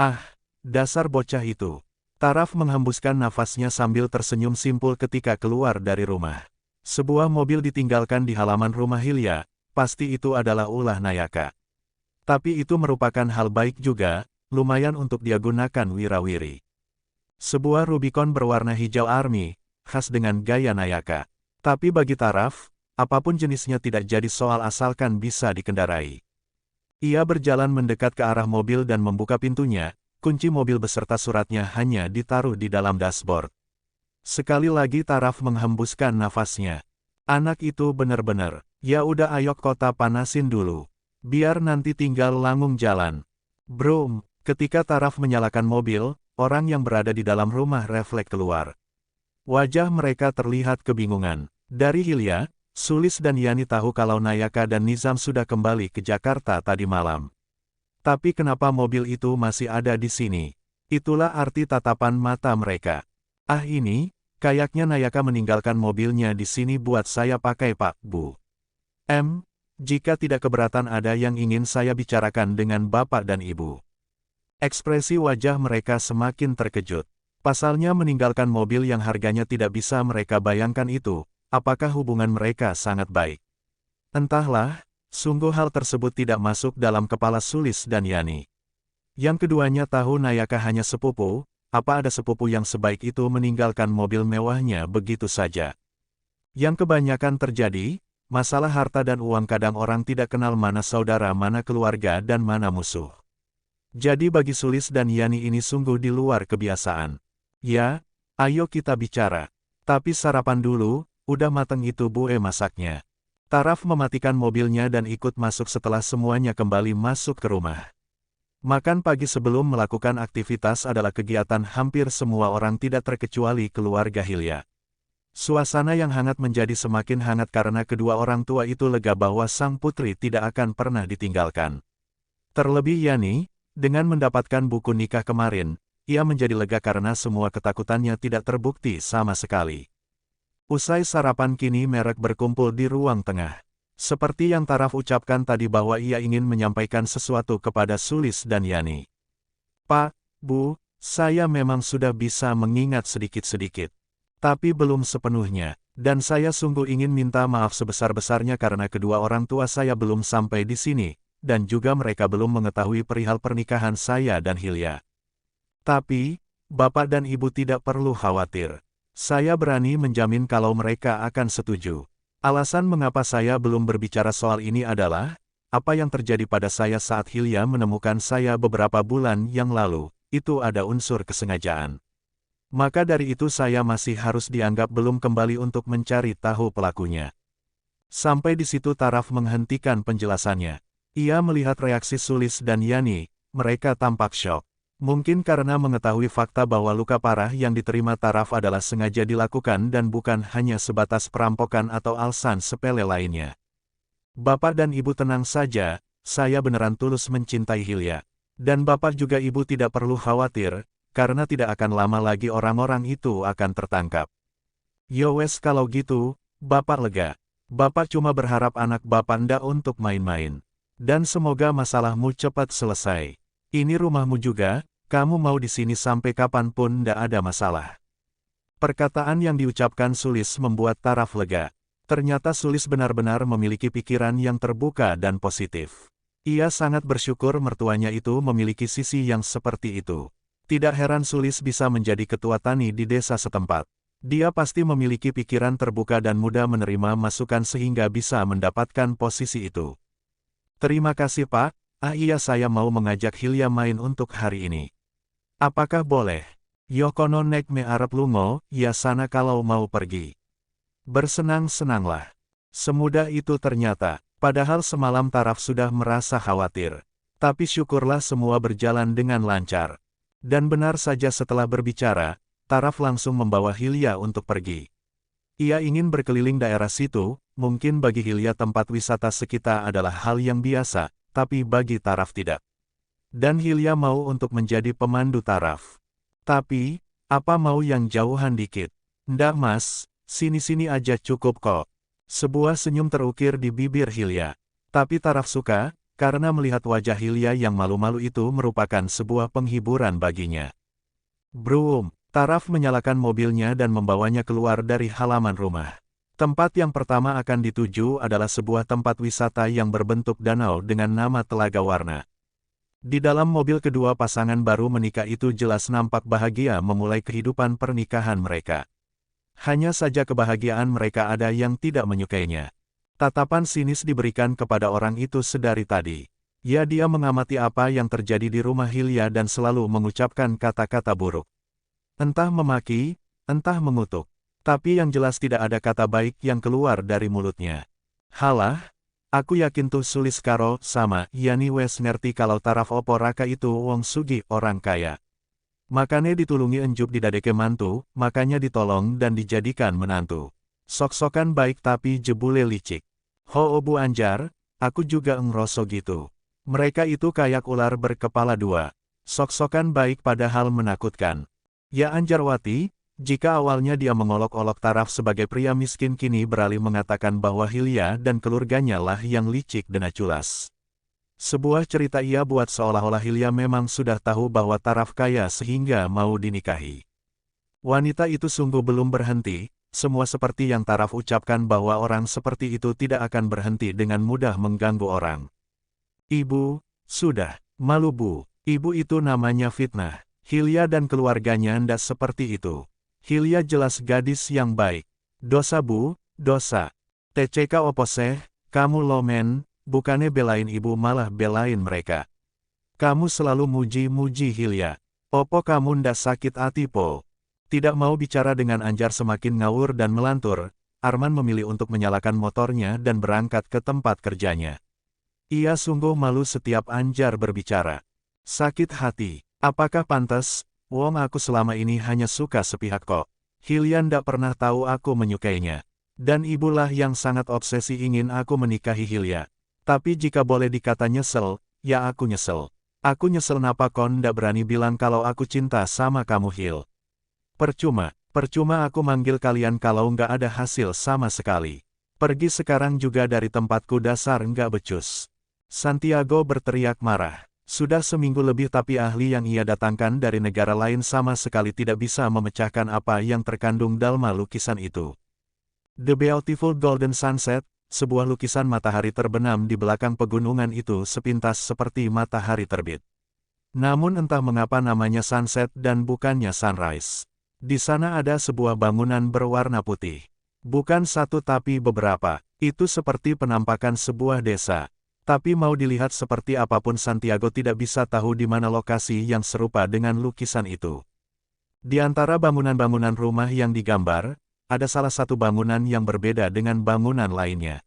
Ah, dasar bocah itu. Taraf menghembuskan nafasnya sambil tersenyum simpul ketika keluar dari rumah. Sebuah mobil ditinggalkan di halaman rumah Hilya, pasti itu adalah ulah Nayaka. Tapi itu merupakan hal baik juga, lumayan untuk dia gunakan wirawiri. Sebuah Rubicon berwarna hijau army, khas dengan gaya Nayaka. Tapi bagi Taraf, apapun jenisnya tidak jadi soal asalkan bisa dikendarai. Ia berjalan mendekat ke arah mobil dan membuka pintunya, kunci mobil beserta suratnya hanya ditaruh di dalam dashboard. Sekali lagi Taraf menghembuskan nafasnya. Anak itu benar-benar, ya udah ayo kota panasin dulu. Biar nanti tinggal langung jalan. Brum, ketika Taraf menyalakan mobil, orang yang berada di dalam rumah refleks keluar. Wajah mereka terlihat kebingungan. Dari Hilya, Sulis dan Yani tahu kalau Nayaka dan Nizam sudah kembali ke Jakarta tadi malam. Tapi kenapa mobil itu masih ada di sini? Itulah arti tatapan mata mereka. Ah ini, kayaknya Nayaka meninggalkan mobilnya di sini buat saya pakai Pak Bu. Jika tidak keberatan ada yang ingin saya bicarakan dengan Bapak dan Ibu. Ekspresi wajah mereka semakin terkejut. Pasalnya meninggalkan mobil yang harganya tidak bisa mereka bayangkan itu, apakah hubungan mereka sangat baik? Entahlah. Sungguh hal tersebut tidak masuk dalam kepala Sulis dan Yani. Yang keduanya tahu Nayaka hanya sepupu, apa ada sepupu yang sebaik itu meninggalkan mobil mewahnya begitu saja. Yang kebanyakan terjadi, masalah harta dan uang kadang orang tidak kenal mana saudara mana keluarga dan mana musuh. Jadi bagi Sulis dan Yani ini sungguh di luar kebiasaan. Ya, ayo kita bicara. Tapi sarapan dulu, udah mateng itu Bu masaknya. Taraf mematikan mobilnya dan ikut masuk setelah semuanya kembali masuk ke rumah. Makan pagi sebelum melakukan aktivitas adalah kegiatan hampir semua orang tidak terkecuali keluarga Hilya. Suasana yang hangat menjadi semakin hangat karena kedua orang tua itu lega bahwa sang putri tidak akan pernah ditinggalkan. Terlebih Yani, dengan mendapatkan buku nikah kemarin, ia menjadi lega karena semua ketakutannya tidak terbukti sama sekali. Usai sarapan kini mereka berkumpul di ruang tengah. Seperti yang Taraf ucapkan tadi bahwa ia ingin menyampaikan sesuatu kepada Sulis dan Yani. Pak, Bu, saya memang sudah bisa mengingat sedikit-sedikit. Tapi belum sepenuhnya, dan saya sungguh ingin minta maaf sebesar-besarnya karena kedua orang tua saya belum sampai di sini, dan juga mereka belum mengetahui perihal pernikahan saya dan Hilya. Tapi, Bapak dan Ibu tidak perlu khawatir. Saya berani menjamin kalau mereka akan setuju. Alasan mengapa saya belum berbicara soal ini adalah, apa yang terjadi pada saya saat Hilya menemukan saya beberapa bulan yang lalu, itu ada unsur kesengajaan. Maka dari itu saya masih harus dianggap belum kembali untuk mencari tahu pelakunya. Sampai di situ Taraf menghentikan penjelasannya. Ia melihat reaksi Sulis dan Yani, mereka tampak syok. Mungkin karena mengetahui fakta bahwa luka parah yang diterima Taraf adalah sengaja dilakukan dan bukan hanya sebatas perampokan atau alasan sepele lainnya. Bapak dan Ibu tenang saja, saya beneran tulus mencintai Hilya. Dan Bapak juga Ibu tidak perlu khawatir, karena tidak akan lama lagi orang-orang itu akan tertangkap. Yowes kalau gitu, Bapak lega. Bapak cuma berharap anak Bapak ndak untuk main-main. Dan semoga masalahmu cepat selesai. Ini rumahmu juga. Kamu mau di sini sampai kapanpun ndak ada masalah. Perkataan yang diucapkan Sulis membuat Taraf lega. Ternyata Sulis benar-benar memiliki pikiran yang terbuka dan positif. Ia sangat bersyukur mertuanya itu memiliki sisi yang seperti itu. Tidak heran Sulis bisa menjadi ketua tani di desa setempat. Dia pasti memiliki pikiran terbuka dan mudah menerima masukan sehingga bisa mendapatkan posisi itu. Terima kasih Pak, iya saya mau mengajak Hilya main untuk hari ini. Apakah boleh? Yokono nek me arep lungo, ya sana kalau mau pergi. Bersenang-senanglah. Semudah itu ternyata, padahal semalam Taraf sudah merasa khawatir. Tapi syukurlah semua berjalan dengan lancar. Dan benar saja setelah berbicara, Taraf langsung membawa Hilya untuk pergi. Ia ingin berkeliling daerah situ, mungkin bagi Hilya tempat wisata sekitar adalah hal yang biasa, tapi bagi Taraf tidak. Dan Hilya mau untuk menjadi pemandu Taraf. Tapi, apa mau yang jauhan dikit? Ndak mas, sini-sini aja cukup kok. Sebuah senyum terukir di bibir Hilya. Tapi Taraf suka, karena melihat wajah Hilya yang malu-malu itu merupakan sebuah penghiburan baginya. Broom, Taraf menyalakan mobilnya dan membawanya keluar dari halaman rumah. Tempat yang pertama akan dituju adalah sebuah tempat wisata yang berbentuk danau dengan nama Telaga Warna. Di dalam mobil kedua pasangan baru menikah itu jelas nampak bahagia memulai kehidupan pernikahan mereka. Hanya saja kebahagiaan mereka ada yang tidak menyukainya. Tatapan sinis diberikan kepada orang itu sedari tadi. Ya, dia mengamati apa yang terjadi di rumah Hilya dan selalu mengucapkan kata-kata buruk. Entah memaki, entah mengutuk. Tapi yang jelas tidak ada kata baik yang keluar dari mulutnya. Halah, aku yakin tuh Sulis karo sama Yani wes ngerti kalau taraf opo raka itu wong sugi orang kaya. Makanya ditulungi enjup didadeke mantu, makanya ditolong dan dijadikan menantu. Sok-sokan baik tapi jebule licik. Ho Bu Anjar, aku juga ngeroso gitu. Mereka itu kayak ular berkepala dua. Sok-sokan baik padahal menakutkan. Ya Anjarwati, jika awalnya dia mengolok-olok Taraf sebagai pria miskin kini beralih mengatakan bahwa Hilya dan keluarganya lah yang licik dan aculas. Sebuah cerita ia buat seolah-olah Hilya memang sudah tahu bahwa Taraf kaya sehingga mau dinikahi. Wanita itu sungguh belum berhenti. Semua seperti yang Taraf ucapkan bahwa orang seperti itu tidak akan berhenti dengan mudah mengganggu orang. Ibu, sudah, malu Bu, ibu itu namanya fitnah. Hilya dan keluarganya ndak seperti itu. Hilya jelas gadis yang baik. Dosa Bu, dosa. TCK oposeh, kamu lomen, bukannya belain ibu malah belain mereka. Kamu selalu muji-muji Hilya. Opo kamu ndak sakit hati Po? Tidak mau bicara dengan Anjar semakin ngawur dan melantur, Arman memilih untuk menyalakan motornya dan berangkat ke tempat kerjanya. Ia sungguh malu setiap Anjar berbicara. Sakit hati, apakah pantas? Wong aku selama ini hanya suka sepihak kok. Hilya ndak pernah tahu aku menyukainya. Dan ibulah yang sangat obsesi ingin aku menikahi Hilya. Tapi jika boleh dikata nyesel, ya aku nyesel. Aku nyesel napa kon ndak berani bilang kalau aku cinta sama kamu Hil. Percuma aku manggil kalian kalau nggak ada hasil sama sekali. Pergi sekarang juga dari tempatku dasar nggak becus. Santiago berteriak marah. Sudah seminggu lebih tapi ahli yang ia datangkan dari negara lain sama sekali tidak bisa memecahkan apa yang terkandung dalam lukisan itu. The Beautiful Golden Sunset, sebuah lukisan matahari terbenam di belakang pegunungan itu sepintas seperti matahari terbit. Namun entah mengapa namanya sunset dan bukannya sunrise. Di sana ada sebuah bangunan berwarna putih. Bukan satu tapi beberapa. Itu seperti penampakan sebuah desa. Tapi mau dilihat seperti apapun Santiago tidak bisa tahu di mana lokasi yang serupa dengan lukisan itu. Di antara bangunan-bangunan rumah yang digambar, ada salah satu bangunan yang berbeda dengan bangunan lainnya.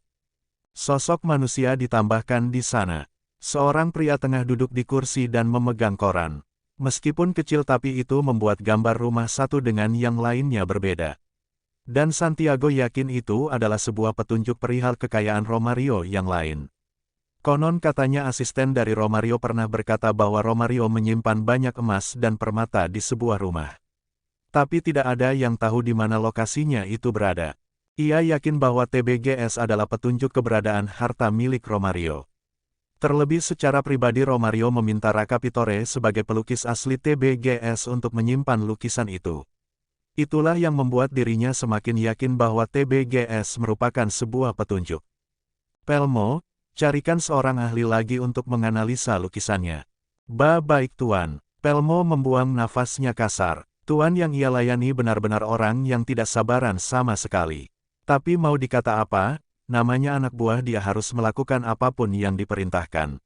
Sosok manusia ditambahkan di sana. Seorang pria tengah duduk di kursi dan memegang koran. Meskipun kecil tapi itu membuat gambar rumah satu dengan yang lainnya berbeda. Dan Santiago yakin itu adalah sebuah petunjuk perihal kekayaan Romario yang lain. Konon katanya asisten dari Romario pernah berkata bahwa Romario menyimpan banyak emas dan permata di sebuah rumah. Tapi tidak ada yang tahu di mana lokasinya itu berada. Ia yakin bahwa TBGS adalah petunjuk keberadaan harta milik Romario. Terlebih secara pribadi Romario meminta Raka Pitore sebagai pelukis asli TBGS untuk menyimpan lukisan itu. Itulah yang membuat dirinya semakin yakin bahwa TBGS merupakan sebuah petunjuk. Pelmo, carikan seorang ahli lagi untuk menganalisa lukisannya. Baik Tuan. Pelmo membuang nafasnya kasar. Tuan yang ia layani benar-benar orang yang tidak sabaran sama sekali. Tapi mau dikata apa? Namanya anak buah dia harus melakukan apapun yang diperintahkan.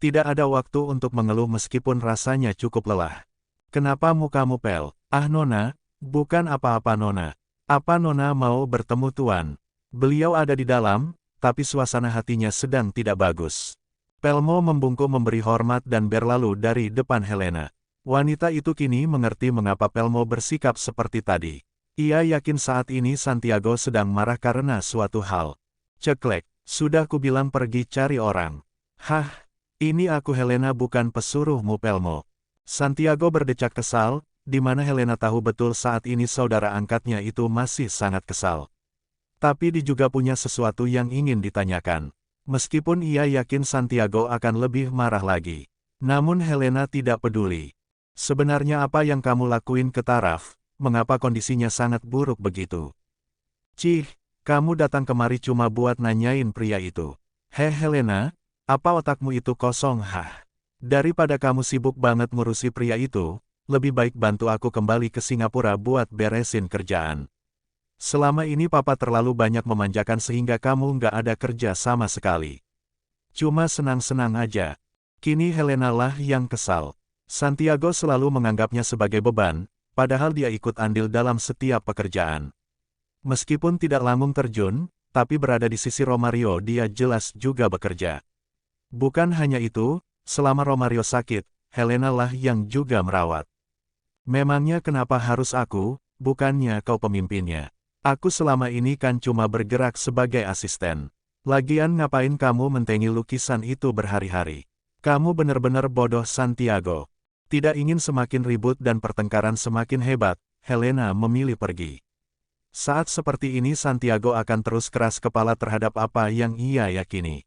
Tidak ada waktu untuk mengeluh meskipun rasanya cukup lelah. Kenapa mukamu pel? Ah Nona, bukan apa-apa Nona. Apa Nona mau bertemu Tuan? Beliau ada di dalam, tapi suasana hatinya sedang tidak bagus. Pelmo membungkuk memberi hormat dan berlalu dari depan Helena. Wanita itu kini mengerti mengapa Pelmo bersikap seperti tadi. Ia yakin saat ini Santiago sedang marah karena suatu hal. Ceklek, sudah kubilang pergi cari orang. Hah, ini aku Helena bukan pesuruhmu Pelmo. Santiago berdecak kesal, di mana Helena tahu betul saat ini saudara angkatnya itu masih sangat kesal. Tapi dia juga punya sesuatu yang ingin ditanyakan. Meskipun ia yakin Santiago akan lebih marah lagi. Namun Helena tidak peduli. Sebenarnya apa yang kamu lakuin ke Taraf, mengapa kondisinya sangat buruk begitu? Cih, kamu datang kemari cuma buat nanyain pria itu. Heh Helena, apa otakmu itu kosong hah? Daripada kamu sibuk banget ngurusi pria itu, lebih baik bantu aku kembali ke Singapura buat beresin kerjaan. Selama ini papa terlalu banyak memanjakan sehingga kamu nggak ada kerja sama sekali. Cuma senang-senang aja. Kini Helena lah yang kesal. Santiago selalu menganggapnya sebagai beban, padahal dia ikut andil dalam setiap pekerjaan. Meskipun tidak langsung terjun, tapi berada di sisi Romario dia jelas juga bekerja. Bukan hanya itu, selama Romario sakit, Helena lah yang juga merawat. Memangnya kenapa harus aku, bukannya kau pemimpinnya? Aku selama ini kan cuma bergerak sebagai asisten. Lagian ngapain kamu mentengi lukisan itu berhari-hari? Kamu benar-benar bodoh Santiago. Tidak ingin semakin ribut dan pertengkaran semakin hebat, Helena memilih pergi. Saat seperti ini Santiago akan terus keras kepala terhadap apa yang ia yakini.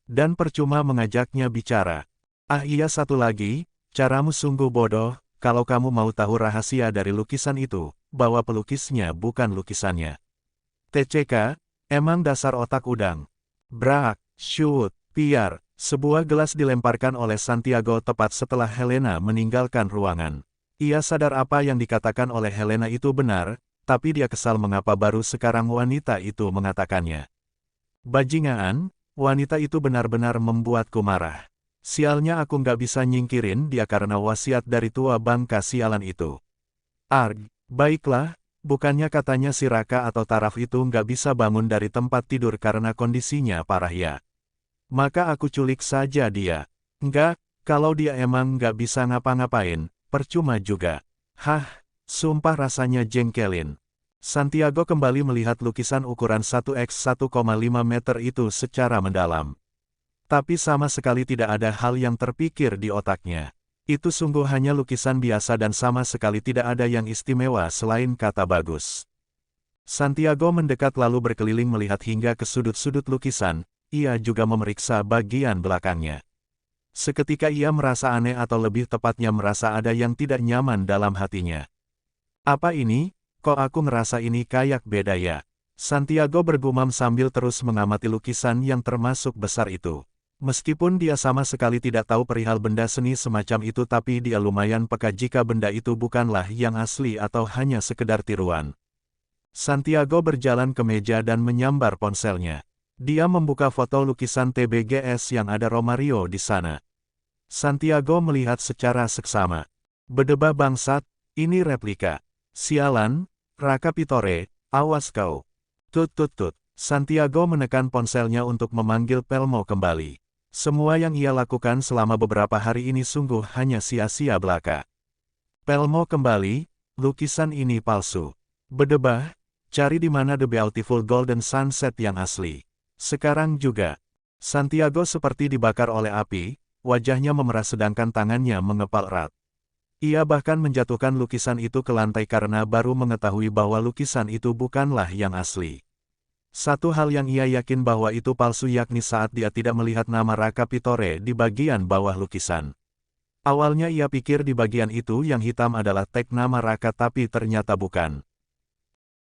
Dan percuma mengajaknya bicara. Ah iya satu lagi, caramu sungguh bodoh, kalau kamu mau tahu rahasia dari lukisan itu, bahwa pelukisnya bukan lukisannya. TCK, emang dasar otak udang. Brak, shoot, piar, sebuah gelas dilemparkan oleh Santiago tepat setelah Helena meninggalkan ruangan. Ia sadar apa yang dikatakan oleh Helena itu benar, tapi dia kesal mengapa baru sekarang wanita itu mengatakannya. Bajingan, wanita itu benar-benar membuatku marah. Sialnya aku nggak bisa nyingkirin dia karena wasiat dari tua bangka sialan itu. Arg. Baiklah, bukannya katanya si Raka atau Taraf itu nggak bisa bangun dari tempat tidur karena kondisinya parah ya. Maka aku culik saja dia. Enggak, kalau dia emang nggak bisa ngapa-ngapain, percuma juga. Hah, sumpah rasanya jengkelin. Santiago kembali melihat lukisan ukuran 1x1,5 meter itu secara mendalam. Tapi sama sekali tidak ada hal yang terpikir di otaknya. Itu sungguh hanya lukisan biasa dan sama sekali tidak ada yang istimewa selain kata bagus. Santiago mendekat lalu berkeliling melihat hingga ke sudut-sudut lukisan, ia juga memeriksa bagian belakangnya. Seketika ia merasa aneh atau lebih tepatnya merasa ada yang tidak nyaman dalam hatinya. Apa ini? Kok aku ngerasa ini kayak beda ya? Santiago bergumam sambil terus mengamati lukisan yang termasuk besar itu. Meskipun dia sama sekali tidak tahu perihal benda seni semacam itu tapi dia lumayan peka jika benda itu bukanlah yang asli atau hanya sekedar tiruan. Santiago berjalan ke meja dan menyambar ponselnya. Dia membuka foto lukisan TBGS yang ada Romario di sana. Santiago melihat secara seksama. Bedebah bangsat, ini replika. Sialan, Raka Pitore, awas kau. Tut tut tut. Santiago menekan ponselnya untuk memanggil Pelmo kembali. Semua yang ia lakukan selama beberapa hari ini sungguh hanya sia-sia belaka. Pelmo kembali, lukisan ini palsu. Bedebah, cari di mana The Beautiful Golden Sunset yang asli. Sekarang juga. Santiago seperti dibakar oleh api, wajahnya memerah sedangkan tangannya mengepal erat. Ia bahkan menjatuhkan lukisan itu ke lantai karena baru mengetahui bahwa lukisan itu bukanlah yang asli. Satu hal yang ia yakin bahwa itu palsu yakni saat dia tidak melihat nama Raka Pitore di bagian bawah lukisan. Awalnya ia pikir di bagian itu yang hitam adalah tag nama Raka tapi ternyata bukan.